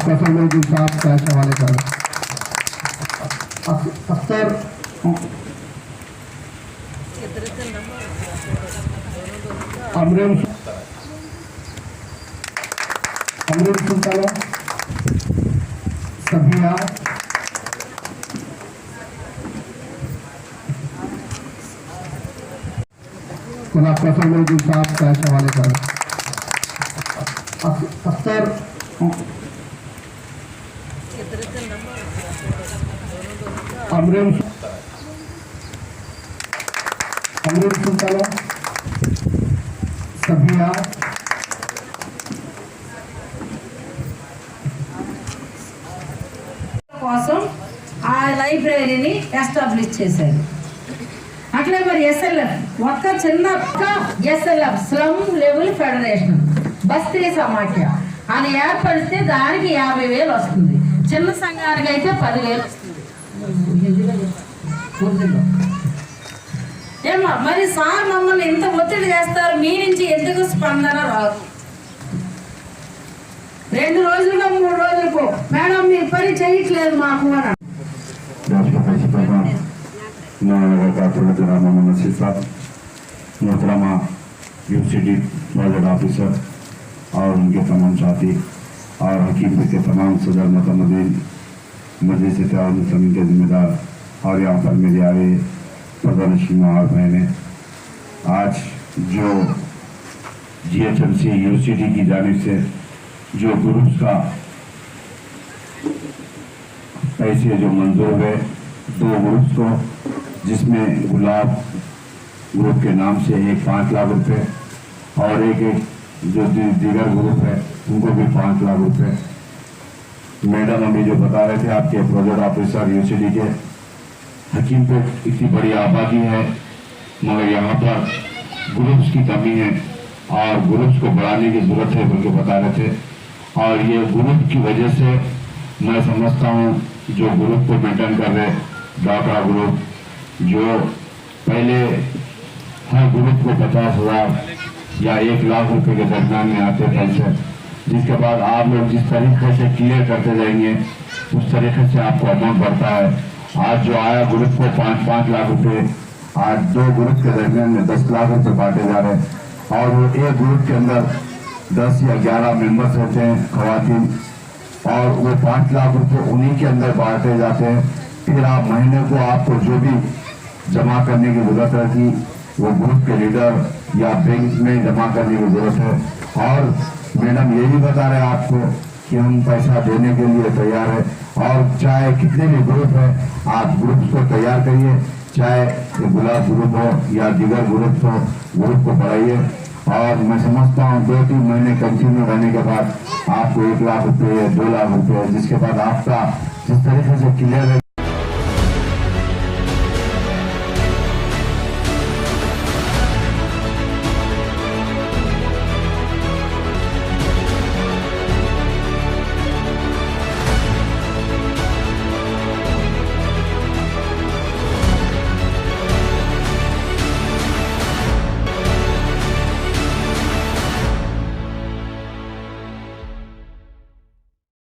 फसलुद्दीन साहब का हवाले कर अख्तर अमरीन सुल्तान सबिया खुदा फसलुद्दीन साहब का हवाले कर अख्तर अमरीन सुल्तान सबिया కోసం ఆ లైబ్రరీని ఎస్టాబ్లిష్ చేశారు. అట్లే మరి ఎస్ఎల్ఎఫ్ ఒక్క చిన్న ఎస్ఎల్ఎఫ్ స్లమ్ లెవెల్ ఫెడరేషన్ బస్తీ సమాఖ్య అని ఏర్పడితే దానికి 50,000 వస్తుంది. చిన్న సంఘానికి అయితే 10,000 వస్తుంది. ఏమో మరి సార్ మమ్మల్ని ఇంత ఒత్తిడి చేస్తారు, మీ నుంచి ఎందుకు స్పందన రాదు? 2 రోజులుగా 3 రోజులకు మేడం మీరు పని చేయట్లేదు మాకు అని मोहतरमा यूनिवर्सिटी प्रोजेक्ट ऑफिसर और उनके तमाम साथी और हकीम के तमाम सदर मतमदीन मजलिस मुस्लिमीन के जिम्मेदार और यहाँ पर मेरे आए प्रधानशिमा और बहनें, आज जो GHMC यूनिवर्सिटी की जानिब से जो ग्रुप्स का पैसे जो मंजूर हुए 2 ग्रुप्स को, जिसमें गुलाब ग्रुप के नाम से 5 लाख रुपए और एक जो दीगर ग्रुप है उनको भी 5 लाख रुपए। मैडम अभी जो बता रहे थे आपके प्रोजेक्ट ऑफिसर यूनिवर्सिटी के, हकीम पे इतनी बड़ी आबादी है मगर यहाँ पर ग्रुप्स की कमी है और ग्रुप्स को बढ़ाने की जरूरत है बल्कि बता रहे थे। और ये ग्रुप की वजह से मैं समझता हूँ जो ग्रुप को मेंटेन कर रहे डॉक्टर ग्रुप, जो पहले हर ग्रुप को 50,000 या 1 लाख रुपए के दरम्यान में आते पैसे, जिसके बाद आप लोग जिस तरीके से क्लियर करते जाएंगे उस तरीके से आपको अमाउंट बढ़ता है। आज जो आया ग्रुप को 5-5 लाख रुपए, आज 2 ग्रुप के दरम्यान में 10 लाख रुपए बांटे जा रहे हैं और वो एक ग्रुप के अंदर 10 या 11 मेंबर्स रहते हैं खवातीन और वो 5 लाख रुपए उन्हीं के अंदर बांटे जाते हैं। फिर आप महीने को आपको जो भी जमा करने की जरूरत रहती वो ग्रुप के लीडर या बैंक में जमा करने की जरूरत है। और मैडम यही बता रहे हैं आपको कि हम पैसा देने के लिए तैयार है और चाहे कितने भी ग्रुप है आप ग्रुप को तैयार करिए, चाहे गुलाब ग्रुप हो या दीगर ग्रुप हो, ग्रुप को बढ़ाइए। और मैं समझता हूँ 2-3 महीने कंटिन्यू रहने के बाद आपको 1 लाख रुपए 2 लाख रुपए, जिसके बाद आपका जिस तरीके से क्लियर है